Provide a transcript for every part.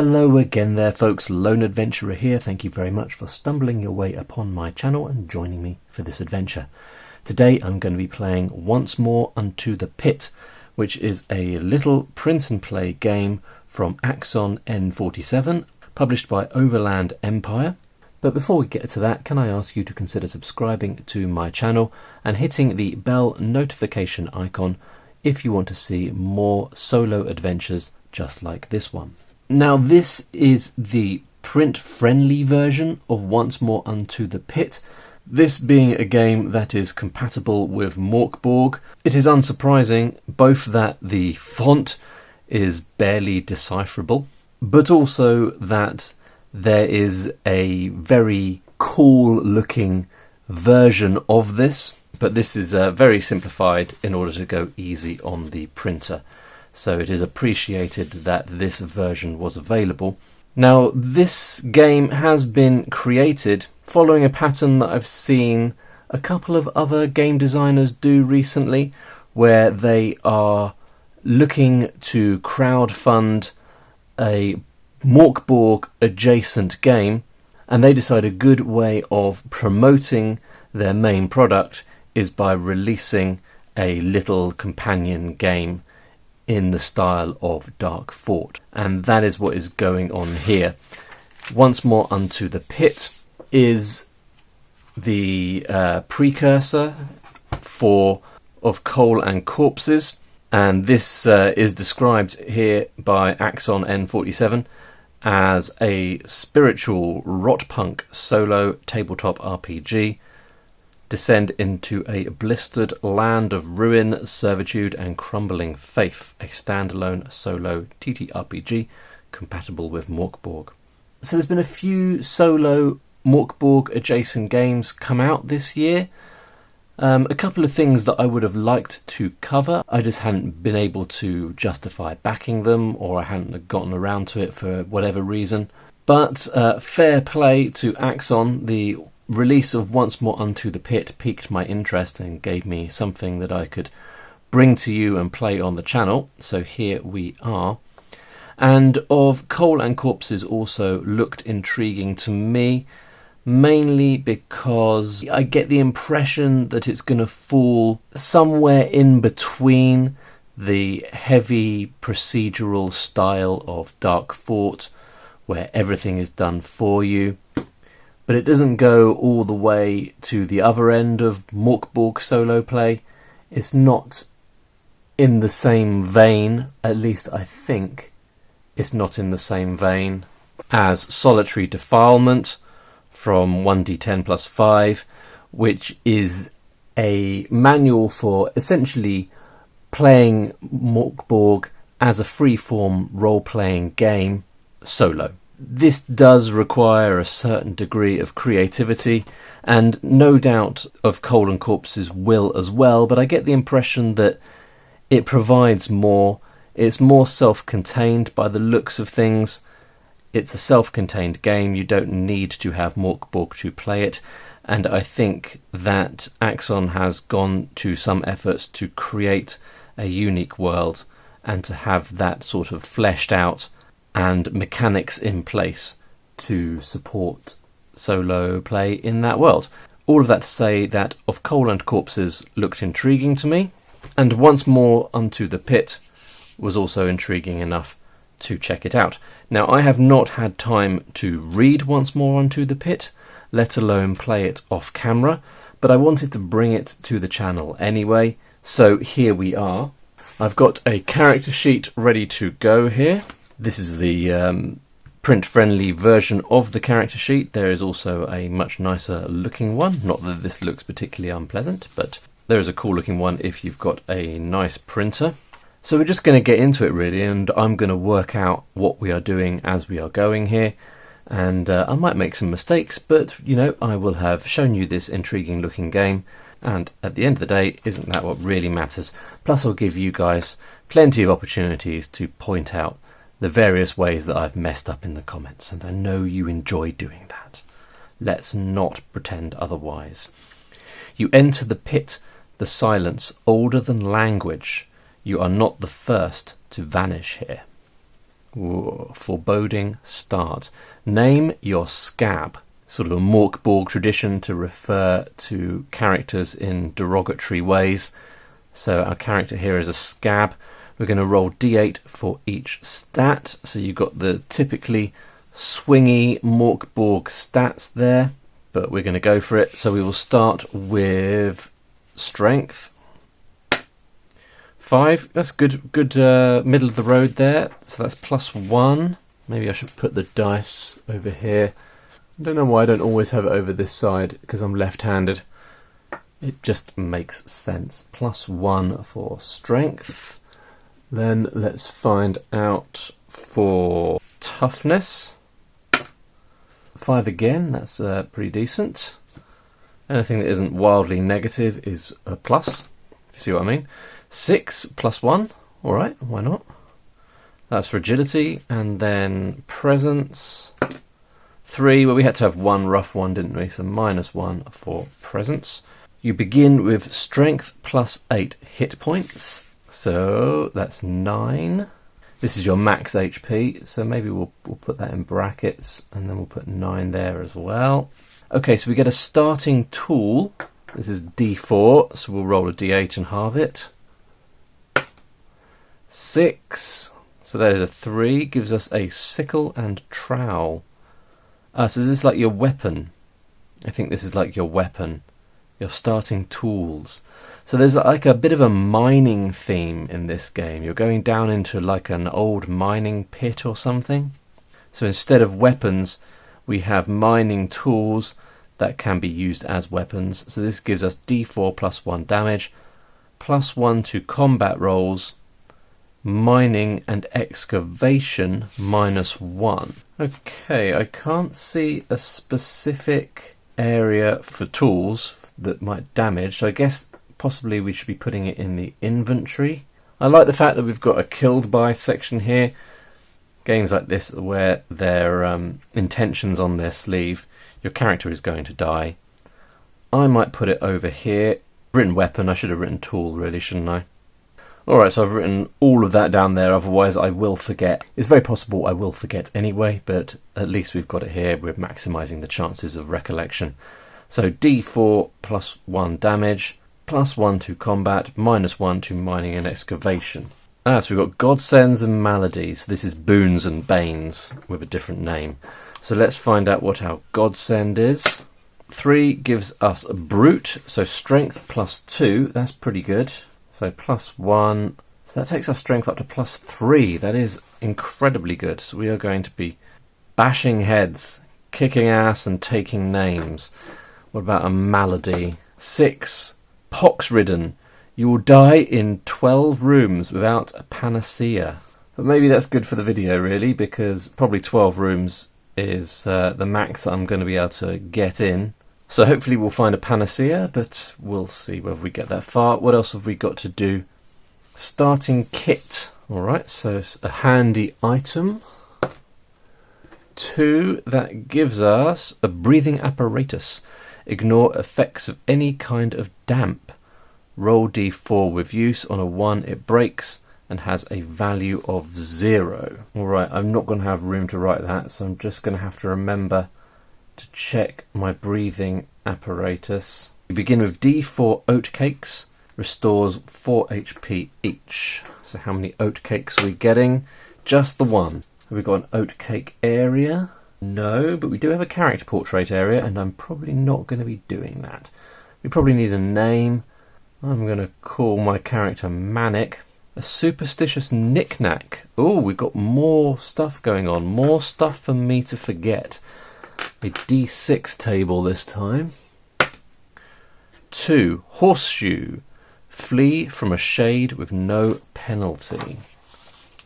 Hello again there folks, Lone Adventurer here. Thank you very much for stumbling your way upon my channel and joining me for this adventure. Today I'm going to be playing Once More Unto the Pit, which is a little print and play game from Axon N47, published by Overland Empire. But before we get to that, can I ask you to consider subscribing to my channel and hitting the bell notification icon if you want to see more solo adventures just like this one. Now this is the print-friendly version of Once More Unto the Pit, this being a game that is compatible with Mork Borg. It is unsurprising both that the font is barely decipherable, but also that there is a very cool looking version of this, but this is very simplified in order to go easy on the printer. So it is appreciated that this version was available. Now this game has been created following a pattern that I've seen a couple of other game designers do recently, where they are looking to crowdfund a Mork Borg adjacent game, and they decide a good way of promoting their main product is by releasing a little companion game in the style of Dark Fort, and that is what is going on here. Once More Unto the Pit is the precursor of Coal and Corpses, and this is described here by Axon N47 as a spiritual rotpunk solo tabletop RPG. Descend into a blistered land of ruin, servitude and crumbling faith. A standalone solo TTRPG compatible with Mork Borg. So there's been a few solo Mork Borg adjacent games come out this year. A couple of things that I would have liked to cover. I just hadn't been able to justify backing them, or I hadn't gotten around to it for whatever reason. But fair play to Axon. The release of Once More Unto the Pit piqued my interest and gave me something that I could bring to you and play on the channel. So here we are. And of Coal and Corpses also looked intriguing to me, mainly because I get the impression that it's going to fall somewhere in between the heavy procedural style of Dark Fort, where everything is done for you, but it doesn't go all the way to the other end of Mork Borg solo play. It's not in the same vein, at least I think it's not in the same vein as Solitary Defilement from 1d10 plus 5, which is a manual for essentially playing Mork Borg as a free-form role-playing game solo. This does require a certain degree of creativity, and no doubt of Coal and Corpses will as well, but I get the impression that it provides more. It's more self-contained by the looks of things. It's a self-contained game. You don't need to have Mork Borg to play it, and I think that Axon has gone to some efforts to create a unique world and to have that sort of fleshed out and mechanics in place to support solo play in that world. All of that to say that Of Coal and Corpses looked intriguing to me, and Once More Unto the Pit was also intriguing enough to check it out. Now I have not had time to read Once More Unto the Pit, let alone play it off camera, but I wanted to bring it to the channel anyway, so here we are. I've got a character sheet ready to go here. This is the print-friendly version of the character sheet. There is also a much nicer looking one. Not that this looks particularly unpleasant, but there is a cool looking one if you've got a nice printer. So we're just going to get into it really, and I'm going to work out what we are doing as we are going here. And I might make some mistakes, but you know, I will have shown you this intriguing looking game, and at the end of the day, isn't that what really matters? Plus I'll give you guys plenty of opportunities to point out the various ways that I've messed up in the comments, and I know you enjoy doing that. Let's not pretend otherwise. You enter the pit, the silence older than language. You are not the first to vanish here. Ooh, foreboding start. Name your scab. Sort of a Mork Borg tradition to refer to characters in derogatory ways. So our character here is a scab. We're going to roll d8 for each stat. So you've got the typically swingy Mork Borg stats there, but we're going to go for it. So we will start with strength. 5, that's good middle of the road there. So that's +1. Maybe I should put the dice over here. I don't know why I don't always have it over this side, because I'm left-handed. It just makes sense. +1 for strength. Then let's find out for toughness. 5 again, that's pretty decent. Anything that isn't wildly negative is a plus, if you see what I mean. 6 +1, alright, why not? That's for agility, and then presence. 3, well we had to have one rough one, didn't we? So -1 for presence. You begin with strength +8 hit points, so that's 9. This is your max HP, so maybe we'll put that in brackets, and then we'll put 9 there as well. Okay, so we get a starting tool. This is D4, so we'll roll a D8 and halve it. 6, so there's a 3, gives us a sickle and trowel. So this is like your weapon. I think this is like your weapon, your starting tools. So there's like a bit of a mining theme in this game. You're going down into like an old mining pit or something. So instead of weapons, we have mining tools that can be used as weapons. So this gives us D4 +1 damage, +1 to combat rolls, mining and excavation -1. Okay, I can't see a specific area for tools that might damage, so I guess possibly we should be putting it in the inventory. I like the fact that we've got a killed by section here. Games like this where their intentions on their sleeve, your character is going to die. I might put it over here. Written weapon, I should have written tool really, shouldn't I? Alright, so I've written all of that down there, otherwise I will forget. It's very possible I will forget anyway, but at least we've got it here. We're maximising the chances of recollection. So D4 +1 damage, +1 to combat, -1 to mining and excavation. So we've got godsends and maladies. This is boons and banes with a different name. So let's find out what our godsend is. 3 gives us a brute, so strength +2, that's pretty good. So +1, so that takes our strength up to +3. That is incredibly good. So we are going to be bashing heads, kicking ass and taking names. What about a malady? 6, pox-ridden. You will die in 12 rooms without a panacea. But maybe that's good for the video really, because probably 12 rooms is the max I'm going to be able to get in. So hopefully we'll find a panacea, but we'll see whether we get that far. What else have we got to do? Starting kit. Alright, so a handy item. 2, that gives us a breathing apparatus. Ignore effects of any kind of damp. Roll D4 with use. On a 1 it breaks and has a value of 0. Alright, I'm not going to have room to write that, so I'm just going to have to remember to check my breathing apparatus. We begin with D4 oatcakes, restores 4 HP each. So how many oatcakes are we getting? Just the 1. Have we got an oatcake area? No, but we do have a character portrait area, and I'm probably not going to be doing that. We probably need a name. I'm going to call my character Manic. A superstitious knick-knack. Oh, we've got more stuff going on. More stuff for me to forget. A D6 table this time. 2, horseshoe. Flee from a shade with no penalty.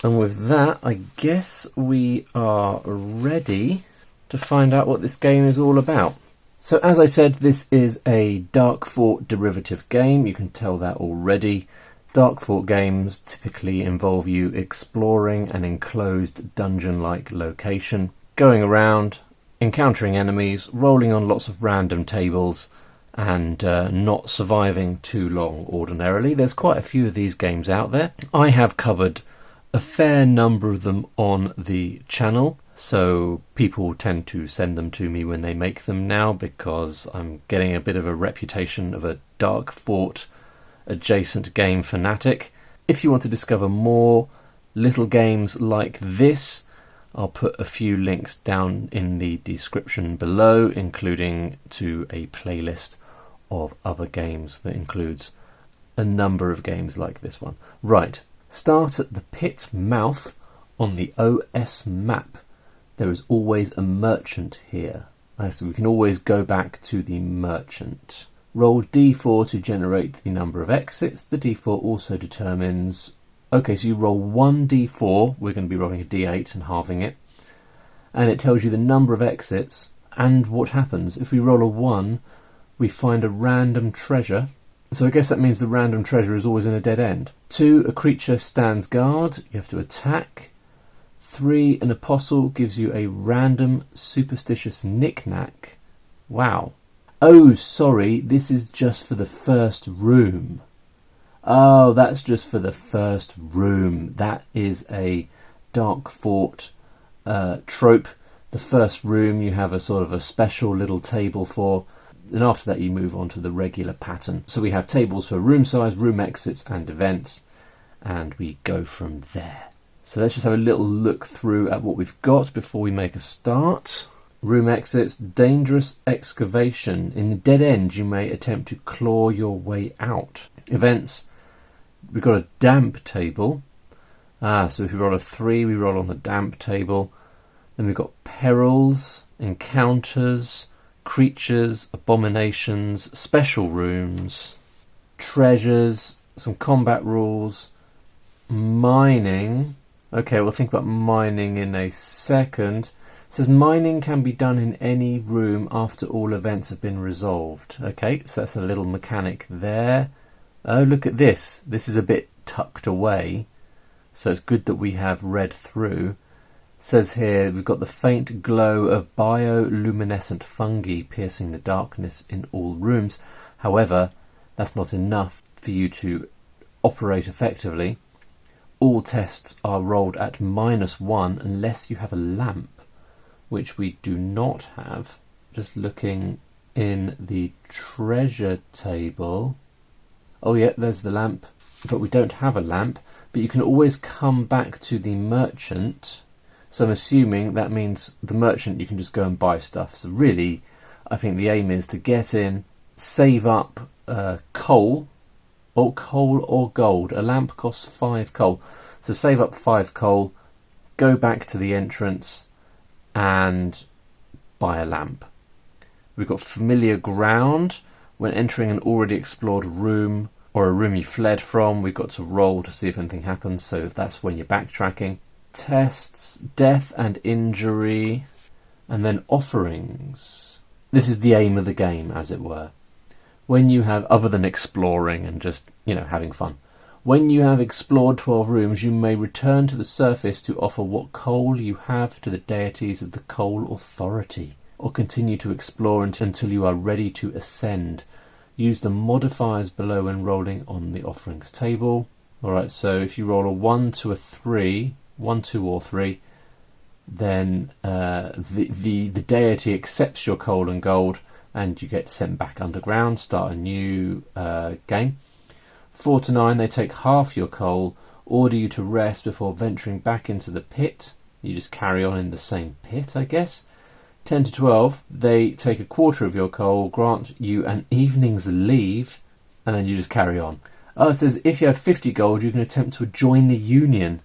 And with that, I guess we are ready to find out what this game is all about. So as I said, this is a Dark Fort derivative game. You can tell that already. Dark Fort games typically involve you exploring an enclosed dungeon-like location, going around, encountering enemies, rolling on lots of random tables, and not surviving too long ordinarily. There's quite a few of these games out there. I have covered a fair number of them on the channel, so people tend to send them to me when they make them now, because I'm getting a bit of a reputation of a Dark Fort adjacent game fanatic. If you want to discover more little games like this, I'll put a few links down in the description below, including to a playlist of other games that includes a number of games like this one. Right, start at the pit mouth on the OS map. There is always a merchant here, so we can always go back to the merchant. Roll D4 to generate the number of exits. The D4 also determines... Okay, so you roll 1 D4, we're going to be rolling a D8 and halving it, and it tells you the number of exits and what happens. If we roll a 1, we find a random treasure. So I guess that means the random treasure is always in a dead end. 2, a creature stands guard, you have to attack. 3, an apostle gives you a random superstitious knick-knack. Wow. Oh, sorry, this is just for the first room. Oh, that's just for the first room. That is a Dark Fort trope. The first room you have a sort of a special little table for, and after that you move on to the regular pattern. So we have tables for room size, room exits and events, and we go from there. So let's just have a little look through at what we've got before we make a start. Room exits, dangerous excavation. In the dead end you may attempt to claw your way out. Events, we've got a damp table. So if we roll a 3, we roll on the damp table. Then we've got perils, encounters, creatures, abominations, special rooms, treasures, some combat rules, mining. Okay, we'll think about mining in a second. It says mining can be done in any room after all events have been resolved. Okay, so that's a little mechanic there. Oh, look at this. This is a bit tucked away, so it's good that we have read through. It says here we've got the faint glow of bioluminescent fungi piercing the darkness in all rooms. However, that's not enough for you to operate effectively. All tests are rolled at -1 unless you have a lamp, which we do not have. Just looking in the treasure table. Oh yeah, there's the lamp, but we don't have a lamp. But you can always come back to the merchant. So I'm assuming that means the merchant you can just go and buy stuff. So really, I think the aim is to get in, save up coal or gold. A lamp costs 5 coal. So save up 5 coal, go back to the entrance and buy a lamp. We've got familiar ground. When entering an already explored room or a room you fled from, we've got to roll to see if anything happens, so that's when you're backtracking. Tests, death and injury, and then offerings. This is the aim of the game, as it were. When you have, other than exploring and just, having fun, when you have explored 12 rooms, you may return to the surface to offer what coal you have to the deities of the Coal Authority, or continue to explore until you are ready to ascend. Use the modifiers below when rolling on the offerings table. Alright, so if you roll a 1 to a 3, 1, 2 or 3, then the deity accepts your coal and gold and you get sent back underground, start a new game. 4 to 9, they take half your coal, order you to rest before venturing back into the pit. You just carry on in the same pit, I guess. 10 to 12, they take a quarter of your coal, grant you an evening's leave, and then you just carry on. Oh, it says if you have 50 gold, you can attempt to join the union.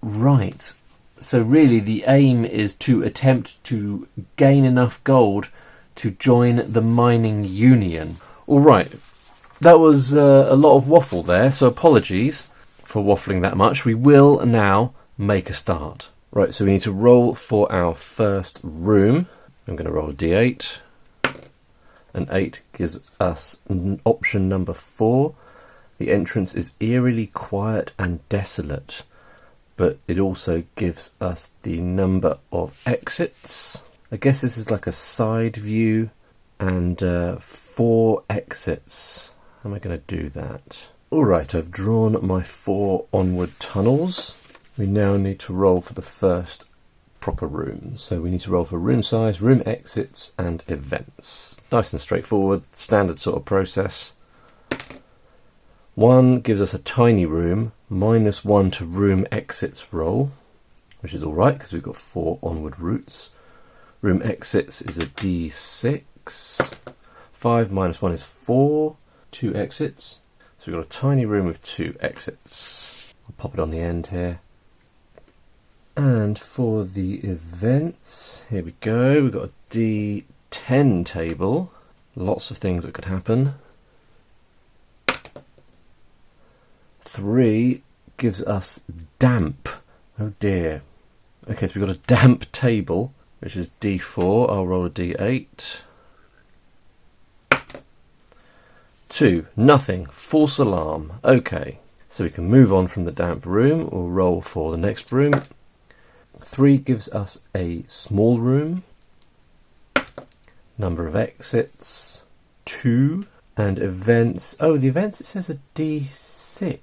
Right. So really the aim is to attempt to gain enough gold to join the mining union. All right. That was a lot of waffle there, so apologies for waffling that much. We will now make a start. Right, so we need to roll for our first room. I'm going to roll a d8. An 8 gives us option number 4. The entrance is eerily quiet and desolate, but it also gives us the number of exits. I guess this is like a side view, and 4 exits. How am I going to do that? Alright, I've drawn my 4 onward tunnels. we now need to roll for the first proper room. So we need to roll for room size, room exits and events. Nice and straightforward, standard sort of process. 1 gives us a tiny room, -1 to room exits roll, which is alright because we've got 4 onward routes. Room exits is a d6. 5 minus 1 is 4, 2 exits. So we've got a tiny room with 2 exits. I'll pop it on the end here. And for the events, here we go. We've got a D10 table. Lots of things that could happen. 3 gives us damp. Oh dear. Okay, so we've got a damp table, which is D4. I'll roll a D8. 2, nothing. False alarm. Okay, so we can move on from the damp room. We'll roll for the next room. 3 gives us a small room. Number of exits, 2. And events, oh, the events, it says a D6.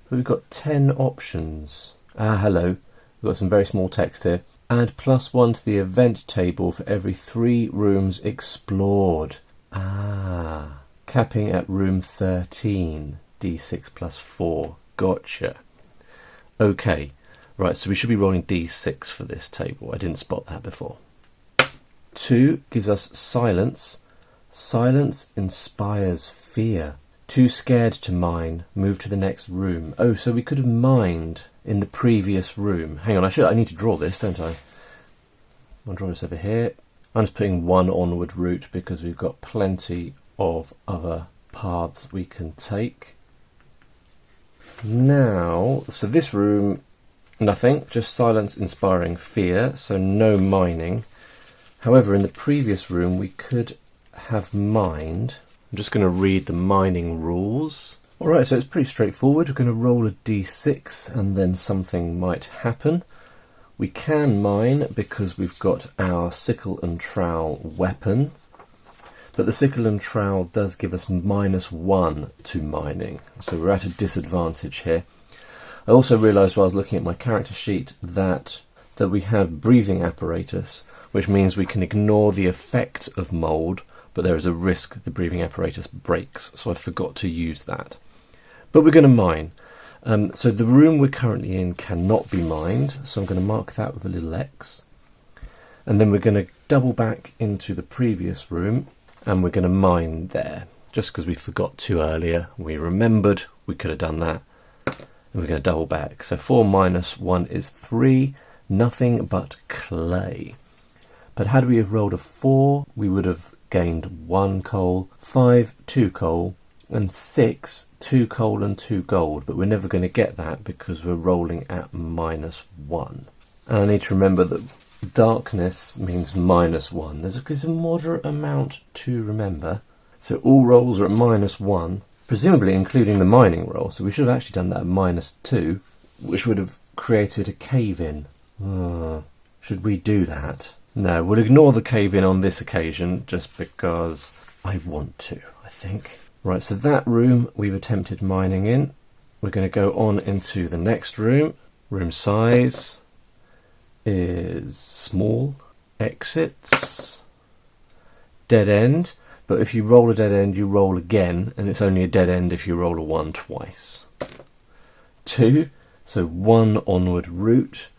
But we've got 10 options. Ah, hello. We've got some very small text here. Add +1 to the event table for every 3 rooms explored. Ah, capping at room 13. D6 plus 4. Gotcha. Okay. Right, so we should be rolling D6 for this table. I didn't spot that before. 2 gives us silence. Silence inspires fear. Too scared to mine. Move to the next room. Oh, so we could have mined in the previous room. Hang on, I need to draw this, don't I? I'll draw this over here. I'm just putting 1 onward route because we've got plenty of other paths we can take. Now, so this room, nothing, just silence inspiring fear, so no mining. However, in the previous room we could have mined. I'm just going to read the mining rules. Alright, so it's pretty straightforward. We're going to roll a d6 and then something might happen. We can mine because we've got our sickle and trowel weapon, but the sickle and trowel does give us -1 to mining, so we're at a disadvantage here. I also realised while I was looking at my character sheet that we have breathing apparatus, which means we can ignore the effect of mould, but there is a risk the breathing apparatus breaks, so I forgot to use that. But we're going to mine. So the room we're currently in cannot be mined, so I'm going to mark that with a little X. And then we're going to double back into the previous room, and we're going to mine there. Just because we forgot to earlier, we remembered we could have done that. And we're going to double back. So 4 minus 1 is 3, nothing but clay. But had we have rolled a 4, we would have gained 1 coal, 5, 2 coal, and 6, 2 coal and 2 gold. But we're never going to get that because we're rolling at -1. And I need to remember that darkness means -1. There's a moderate amount to remember. So all rolls are at -1. Presumably including the mining roll, so we should have actually done that at -2, which would have created a cave-in. Should we do that? No, we'll ignore the cave-in on this occasion, just because I want to, I think. Right, so that room we've attempted mining in. We're going to go on into the next room. Room size is small. Exits. Dead end. But if you roll a dead end, you roll again, and it's only a dead end if you roll a 1 twice. 2, so 1 onward route,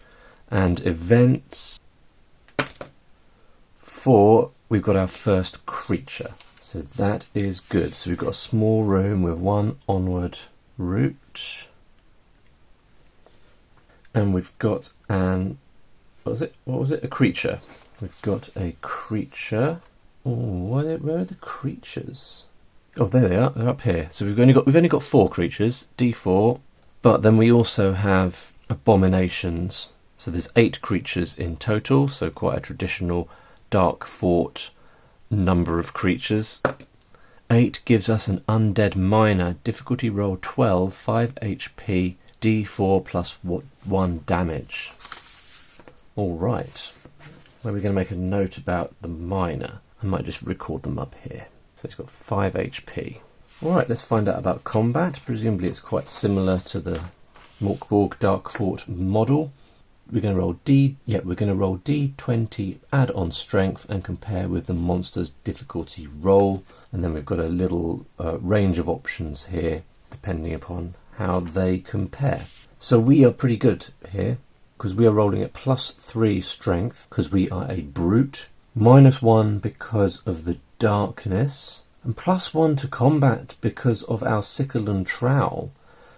and events. 4, we've got our first creature, so that is good. So we've got a small room with 1 onward route, and we've got an, what was it? A creature. We've got a creature. Oh, where are the creatures? Oh, there they are. They're up here. So we've only got 4 creatures, D4, but then we also have abominations. So there's 8 creatures in total. So quite a traditional dark fort number of creatures. 8 gives us an undead miner. Difficulty roll 12, 5 HP, D4 plus 1 damage. All right. Where are we going to make a note about the miner? I might just record them up here. So it's got 5 HP. Alright, let's find out about combat. Presumably it's quite similar to the Mork Borg Dark Fort model. We're going to roll D20, add on strength and compare with the monster's difficulty roll. And then we've got a little range of options here depending upon how they compare. So we are pretty good here because we are rolling at +3 strength because we are a brute, -1 because of the darkness, and +1 to combat because of our sickle and trowel.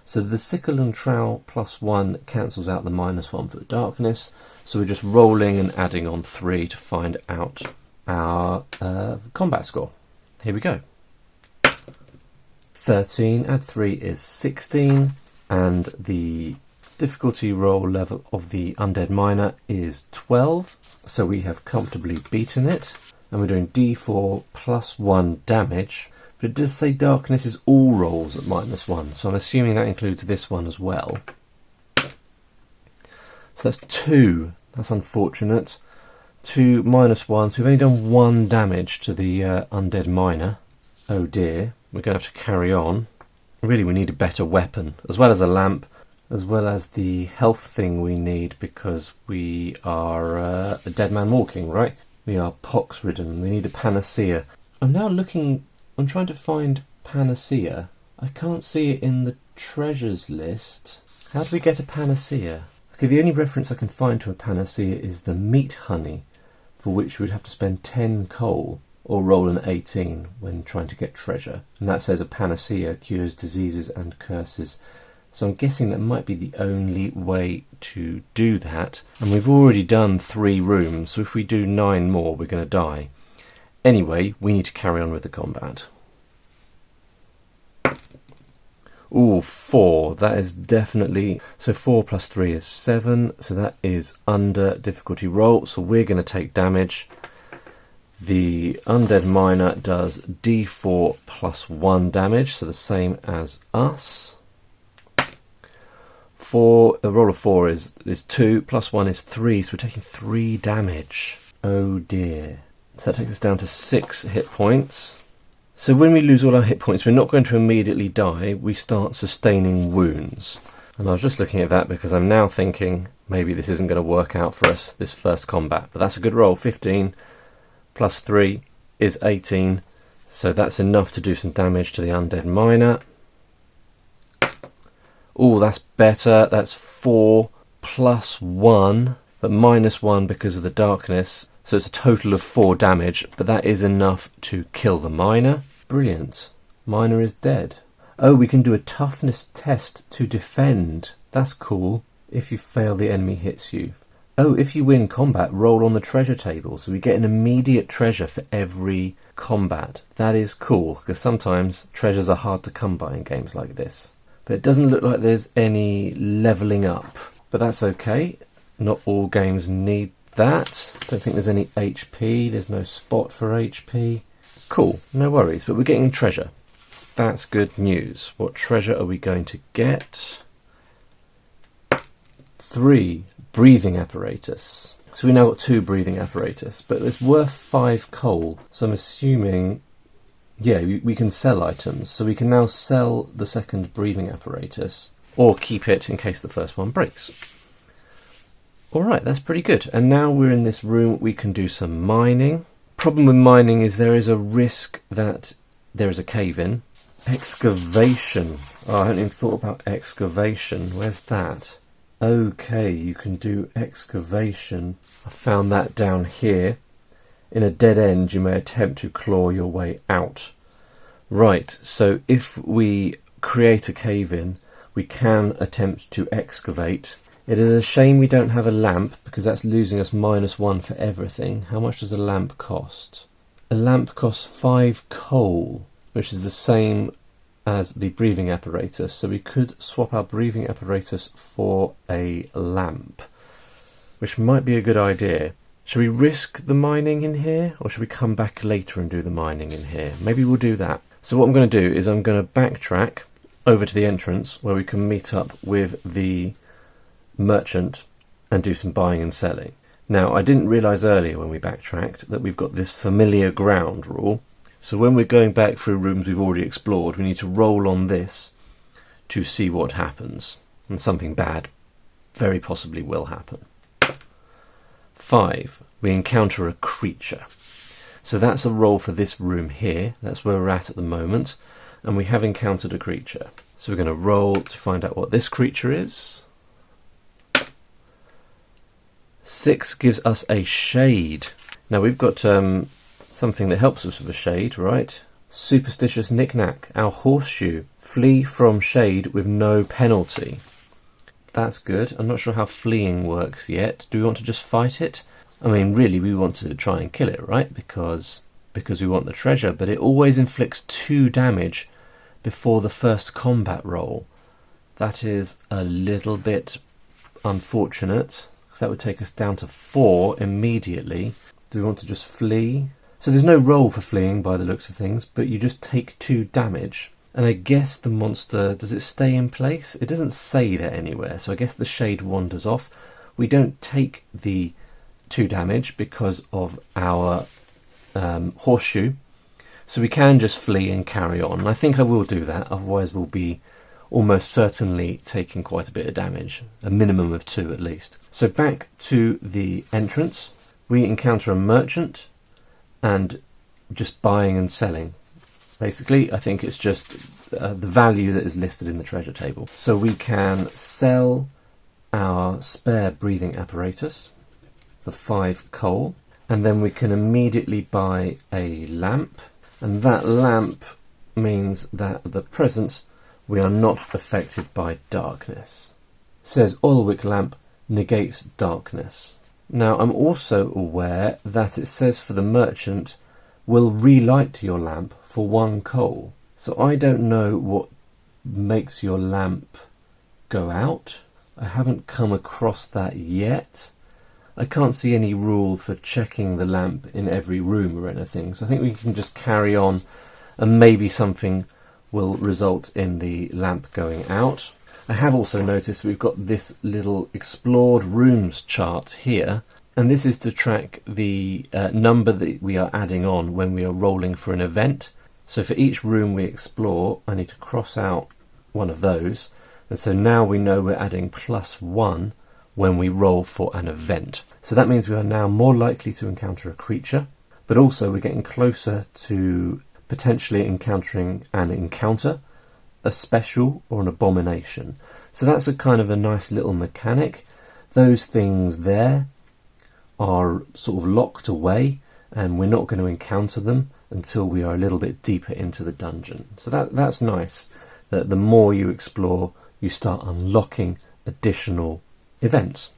So the sickle and trowel +1 cancels out the -1 for the darkness. So we're just rolling and adding on 3 to find out our combat score. Here we go. 13, add 3 is 16, and the difficulty roll level of the undead miner is 12. So we have comfortably beaten it. And we're doing D4 +1 damage. But it does say darkness is all rolls at -1, so I'm assuming that includes this one as well. So that's 2. That's unfortunate. 2 -1, so we've only done 1 damage to the undead miner. Oh dear, we're going to have to carry on. Really, we need a better weapon, as well as a lamp, as well as the health thing we need, because we are a dead man walking, right? We are pox-ridden. We need a panacea. I'm trying to find panacea. I can't see it in the treasures list. How do we get a panacea? Okay, the only reference I can find to a panacea is the meat honey, for which we'd have to spend 10 coal or roll an 18 when trying to get treasure. And that says a panacea cures diseases and curses. So I'm guessing that might be the only way to do that. And we've already done 3 rooms, so if we do 9 more, we're going to die. Anyway, we need to carry on with the combat. Ooh, 4. That is definitely... So 4 + 3 is 7. So that is under difficulty roll. So we're going to take damage. The undead miner does D4 +1 damage. So the same as us. A roll of 4 is 2. +1 is 3. So we're taking 3 damage. Oh dear. So that takes us down to 6 hit points. So when we lose all our hit points, we're not going to immediately die. We start sustaining wounds. And I was just looking at that because I'm now thinking maybe this isn't going to work out for us, this first combat. But that's a good roll. 15 + 3 is 18. So that's enough to do some damage to the undead miner. Oh, that's better. That's 4 + 1, but -1 because of the darkness. So it's a total of 4 damage, but that is enough to kill the miner. Brilliant. Miner is dead. Oh, we can do a toughness test to defend. That's cool. If you fail, the enemy hits you. Oh, if you win combat, roll on the treasure table. So we get an immediate treasure for every combat. That is cool, because sometimes treasures are hard to come by in games like this. But it doesn't look like there's any levelling up. But that's okay. Not all games need that. Don't think there's any HP. There's no spot for HP. Cool, no worries. But we're getting treasure. That's good news. What treasure are we going to get? 3 breathing apparatus. So we now got 2 breathing apparatus, but it's worth 5 coal. So I'm assuming, yeah, we can sell items. So we can now sell the second breathing apparatus, or keep it in case the first one breaks. Alright, that's pretty good. And now we're in this room, we can do some mining. Problem with mining is there is a risk that there is a cave-in. Excavation. Oh, I haven't even thought about excavation. Where's that? Okay, you can do excavation. I found that down here. In a dead end, you may attempt to claw your way out. Right, so if we create a cave-in, we can attempt to excavate. It is a shame we don't have a lamp, because that's losing us -1 for everything. How much does a lamp cost? A lamp costs 5 coal, which is the same as the breathing apparatus. So we could swap our breathing apparatus for a lamp, which might be a good idea. Should we risk the mining in here, or should we come back later and do the mining in here? Maybe we'll do that. So what I'm going to do is I'm going to backtrack over to the entrance where we can meet up with the merchant and do some buying and selling. Now, I didn't realise earlier when we backtracked that we've got this familiar ground rule. So when we're going back through rooms we've already explored, we need to roll on this to see what happens. and something bad very possibly will happen. 5, we encounter a creature. So that's a roll for this room here. That's where we're at the moment, and we have encountered a creature. So we're going to roll to find out what this creature is. 6 gives us a shade. Now we've got something that helps us with a shade, right? Superstitious knick-knack, our horseshoe. Flee from shade with no penalty. That's good. I'm not sure how fleeing works yet. Do we want to just fight it? I mean, really, we want to try and kill it, right? Because we want the treasure, but it always inflicts 2 damage before the first combat roll. That is a little bit unfortunate, because that would take us down to 4 immediately. Do we want to just flee? So there's no roll for fleeing by the looks of things, but you just take 2 damage. And I guess the monster, does it stay in place? It doesn't say that anywhere, so I guess the shade wanders off. We don't take the 2 damage because of our horseshoe, so we can just flee and carry on. And I think I will do that, otherwise we'll be almost certainly taking quite a bit of damage, a minimum of 2 at least. So back to the entrance, we encounter a merchant and just buying and selling. Basically, I think it's just the value that is listed in the treasure table. So we can sell our spare breathing apparatus for 5 coal, and then we can immediately buy a lamp, and that lamp means that at the present we are not affected by darkness. It says oil wick lamp negates darkness. Now I'm also aware that it says for the merchant will relight your lamp for 1 coal. So I don't know what makes your lamp go out. I haven't come across that yet. I can't see any rule for checking the lamp in every room or anything, so I think we can just carry on and maybe something will result in the lamp going out. I have also noticed we've got this little explored rooms chart here, and this is to track the number that we are adding on when we are rolling for an event. So for each room we explore, I need to cross out one of those, and so now we know we're adding +1 when we roll for an event. So that means we are now more likely to encounter a creature, but also we're getting closer to potentially encountering an encounter, a special, or an abomination. So that's a kind of a nice little mechanic. Those things there are sort of locked away, and we're not going to encounter them until we are a little bit deeper into the dungeon. So that's nice, that the more you explore, you start unlocking additional events.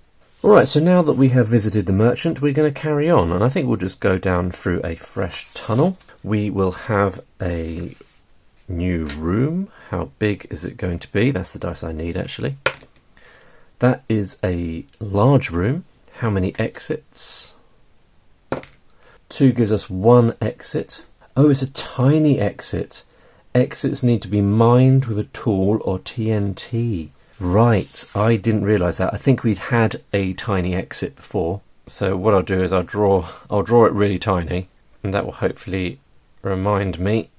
Alright, so now that we have visited the merchant, we're going to carry on, and I think we'll just go down through a fresh tunnel. We will have a new room. How big is it going to be? That's the dice I need, actually. That is a large room. How many exits? 2 gives us 1 exit. Oh, it's a tiny exit. Exits need to be mined with a tool or TNT. Right, I didn't realise that. I think we'd had a tiny exit before. So what I'll do is I'll draw it really tiny, and that will hopefully remind me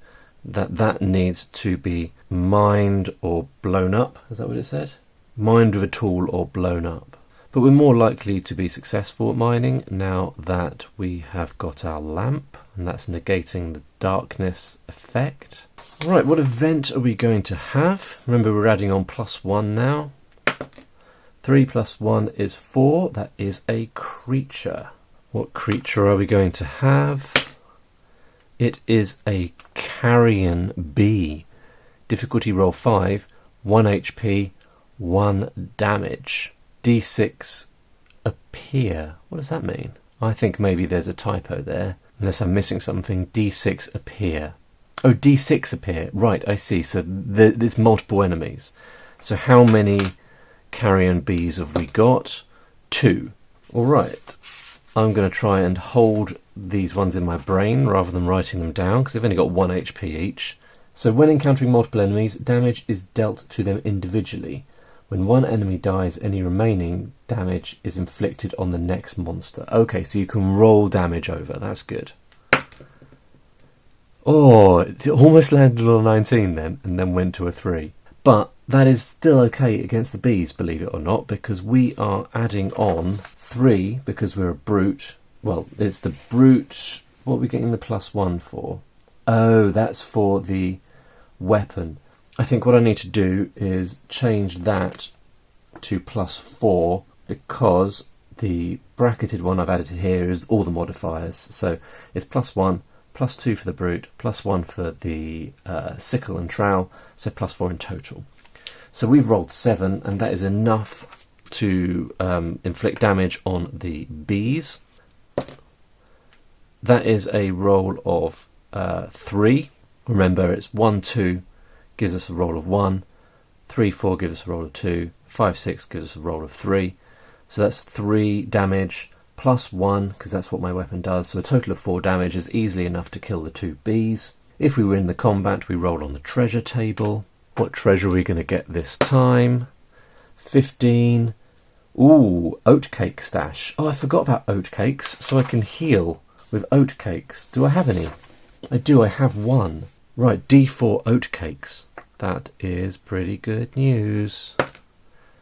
that that needs to be mined or blown up. Is that what it said? Mined with a tool or blown up. But we're more likely to be successful at mining now that we have got our lamp, and that's negating the darkness effect. Right, what event are we going to have? Remember, we're adding on +1 now. 3 + 1 is 4. That is a creature. What creature are we going to have? It is a carrion bee. Difficulty roll 5, 1 HP, 1 damage. D6 appear. What does that mean? I think maybe there's a typo there, unless I'm missing something. D6 appear. Oh, D6 appear. Right, I see. So there's multiple enemies. So how many carrion bees have we got? 2. All right. I'm going to try and hold these ones in my brain rather than writing them down, because they've only got 1 HP each. So when encountering multiple enemies, damage is dealt to them individually. When one enemy dies, any remaining damage is inflicted on the next monster. Okay, so you can roll damage over. That's good. Oh, it almost landed on a 19 then, and then went to a 3. But that is still okay against the bees, believe it or not, because we are adding on 3 because we're a brute. Well, it's the brute. What are we getting the +1 for? Oh, that's for the weapon. I think what I need to do is change that to +4 because the bracketed one I've added here is all the modifiers. So it's +1, +2 for the brute, +1 for the sickle and trowel, so +4 in total. So we've rolled 7, and that is enough to inflict damage on the bees. That is a roll of 3. Remember, it's 1, 2 gives us a roll of 1, 3, 4 gives us a roll of 2, 5, 6 gives us a roll of 3. So that's 3 damage +1, because that's what my weapon does. So a total of 4 damage is easily enough to kill the 2 bees. If we win the combat, we roll on the treasure table. What treasure are we going to get this time? 15. Ooh, oatcake stash. Oh, I forgot about oatcakes, so I can heal with oatcakes. Do I have any? I do, I have 1. Right, D4 oatcakes. That is pretty good news.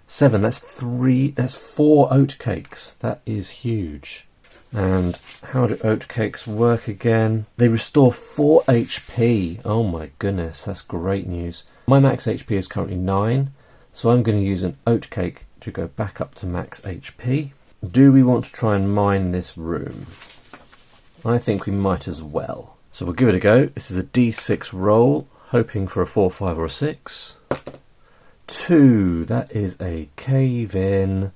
7, that's 4 oatcakes. That is huge. And how do oatcakes work again? They restore 4 HP. Oh my goodness, that's great news. My max HP is currently 9, so I'm going to use an oatcake to go back up to max HP. Do we want to try and mine this room? I think we might as well. So we'll give it a go. This is a D6 roll, hoping for a 4, 5 or a 6. 2, that is a cave in.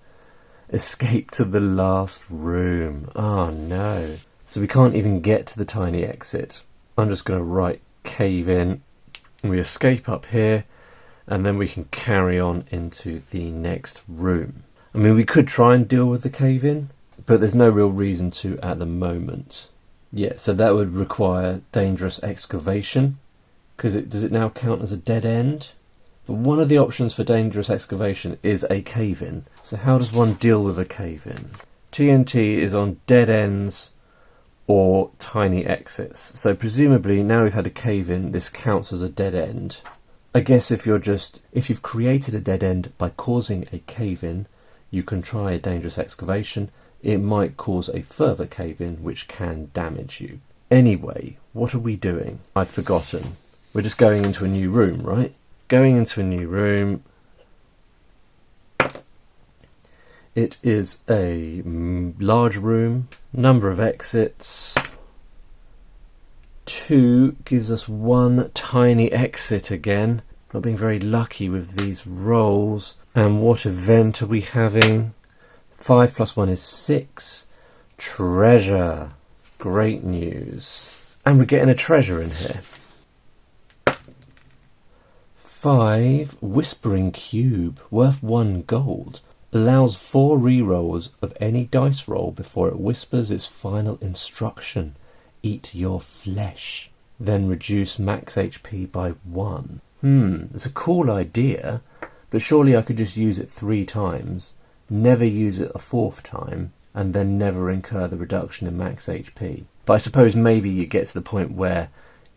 Escape to the last room. Oh no. So we can't even get to the tiny exit. I'm just going to write cave in. We escape up here, and then we can carry on into the next room. I mean, we could try and deal with the cave in, but there's no real reason to at the moment. Yeah, so that would require dangerous excavation, because does it now count as a dead end? But one of the options for dangerous excavation is a cave-in. So how does one deal with a cave-in? TNT is on dead ends or tiny exits. So presumably now we've had a cave-in, this counts as a dead end. I guess if you've created a dead end by causing a cave-in, you can try a dangerous excavation. It might cause a further cave-in which can damage you. Anyway, what are we doing? I've forgotten. We're just going into a new room, right? Going into a new room. It is a large room, number of exits. 2 gives us 1 tiny exit again. Not being very lucky with these rolls. And what event are we having? 5 + 1 is 6. Treasure. Great news. And we're getting a treasure in here. 5, Whispering Cube, worth 1 gold. Allows 4 rerolls of any dice roll before it whispers its final instruction. Eat your flesh. Then reduce max HP by 1. It's a cool idea, but surely I could just use it 3 times, never use it a 4th time, and then never incur the reduction in max HP. But I suppose maybe you get to the point where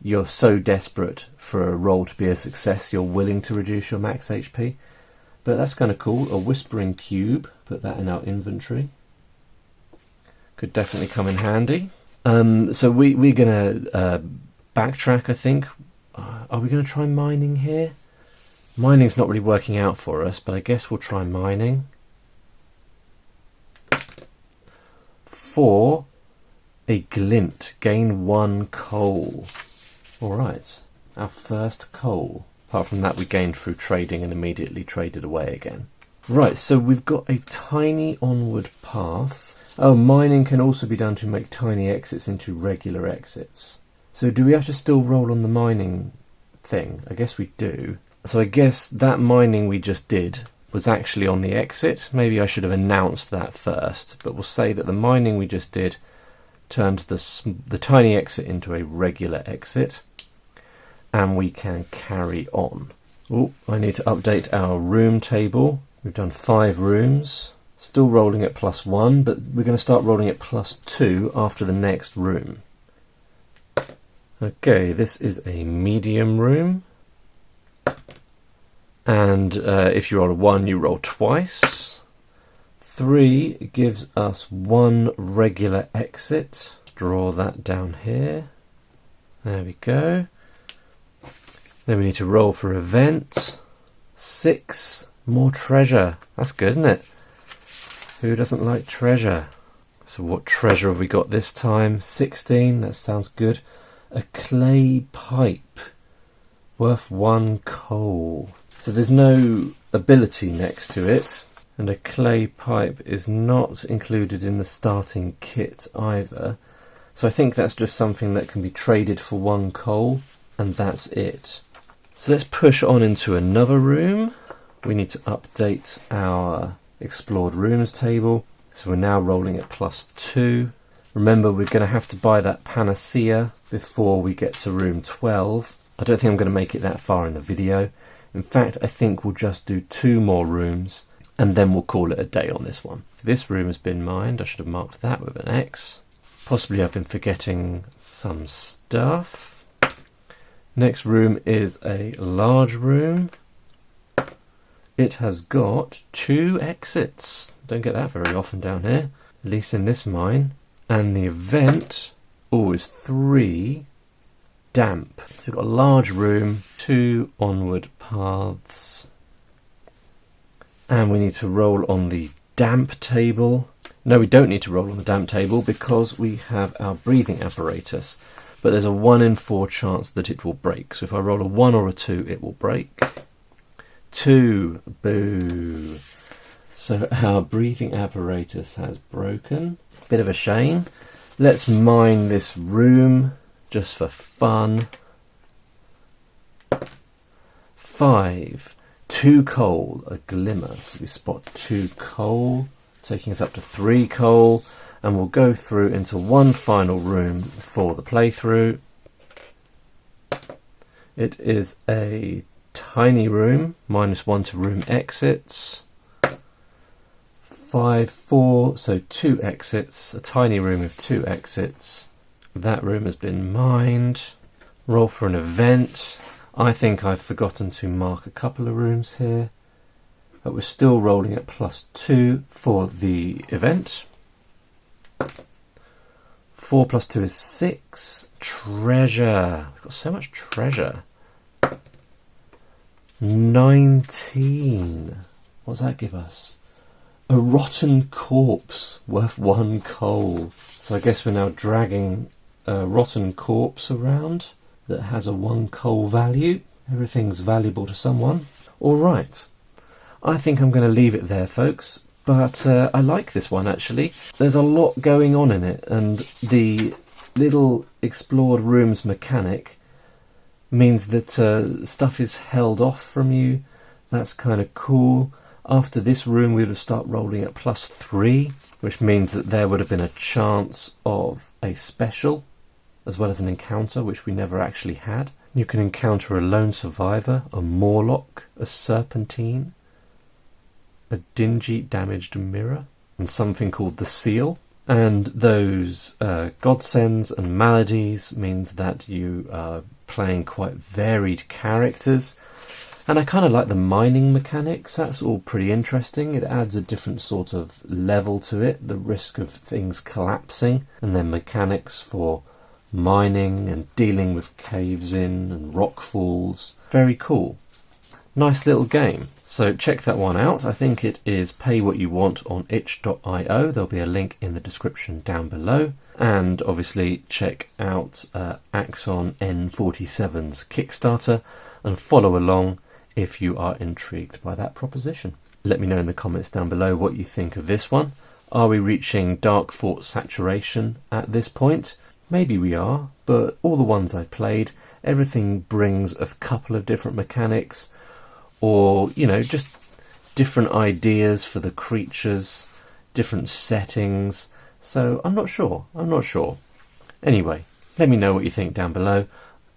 you're so desperate for a roll to be a success, you're willing to reduce your max HP. But that's kind of cool. A Whispering Cube, put that in our inventory. Could definitely come in handy. So we're going to backtrack, I think. Are we going to try mining here? Mining's not really working out for us, but I guess we'll try mining. 4, a glint, gain 1 coal. Alright, our first coal. Apart from that, we gained through trading and immediately traded away again. Right, so we've got a tiny onward path. Oh, mining can also be done to make tiny exits into regular exits. So do we have to still roll on the mining thing? I guess we do. So I guess that mining we just did was actually on the exit. Maybe I should have announced that first, but we'll say that the mining we just did turned the tiny exit into a regular exit. And we can carry on. Oh, I need to update our room table. We've done 5 rooms. Still rolling at +1, but we're going to start rolling at +2 after the next room. Okay, this is a medium room. And if you roll a 1, you roll twice. 3 gives us 1 regular exit. Draw that down here. There we go. Then we need to roll for event. 6, more treasure. That's good, isn't it? Who doesn't like treasure? So what treasure have we got this time? 16, that sounds good. A clay pipe worth 1 coal. So there's no ability next to it, and a clay pipe is not included in the starting kit either. So I think that's just something that can be traded for 1 coal, and that's it. So let's push on into another room. We need to update our explored rooms table. So we're now rolling at +2. Remember, we're going to have to buy that panacea before we get to room 12. I don't think I'm going to make it that far in the video. In fact, I think we'll just do 2 more rooms and then we'll call it a day on this one. This room has been mined. I should have marked that with an X. Possibly I've been forgetting some stuff. Next room is a large room. It has got 2 exits. Don't get that very often down here, at least in this mine. And the event is 3 damp. So we've got a large room, 2 onward paths. And we need to roll on the damp table. No, we don't need to roll on the damp table because we have our breathing apparatus. But there's a 1 in 4 chance that it will break. So if I roll a 1 or a 2, it will break. 2, boo. So our breathing apparatus has broken. Bit of a shame. Let's mine this room just for fun. 5, 2 coal, a glimmer. So we spot 2 coal, taking us up to 3 coal. And we'll go through into one final room for the playthrough. It is a tiny room, -1 to room exits. 5, 4, so 2 exits, a tiny room with 2 exits. That room has been mined. Roll for an event. I think I've forgotten to mark a couple of rooms here, but we're still rolling at +2 for the event. 4 + 2 is 6. Treasure. We've got so much treasure. 19. What does that give us? A rotten corpse worth 1 coal. So I guess we're now dragging a rotten corpse around that has a 1 coal value. Everything's valuable to someone. Alright, I think I'm going to leave it there, folks. But I like this one, actually. There's a lot going on in it, and the little explored rooms mechanic means that stuff is held off from you. That's kind of cool. After this room, we would have started rolling at +3, which means that there would have been a chance of a special, as well as an encounter, which we never actually had. You can encounter a lone survivor, a Morlock, a serpentine, a dingy damaged mirror, and something called the seal. And those godsends and maladies means that you are playing quite varied characters. And I kind of like the mining mechanics. That's all pretty interesting. It adds a different sort of level to it, the risk of things collapsing, and then mechanics for mining and dealing with caves in and rock falls. Very cool. Nice little game. So check that one out. I think it is Pay What You Want on itch.io. There'll be a link in the description down below. And obviously check out Axon N47's Kickstarter and follow along if you are intrigued by that proposition. Let me know in the comments down below what you think of this one. Are we reaching Dark Fort saturation at this point? Maybe we are, but all the ones I've played, everything brings a couple of different mechanics, or, you know, just different ideas for the creatures, different settings. So I'm not sure. Anyway, let me know what you think down below.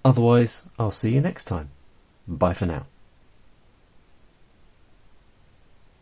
Otherwise, I'll see you next time. Bye for now.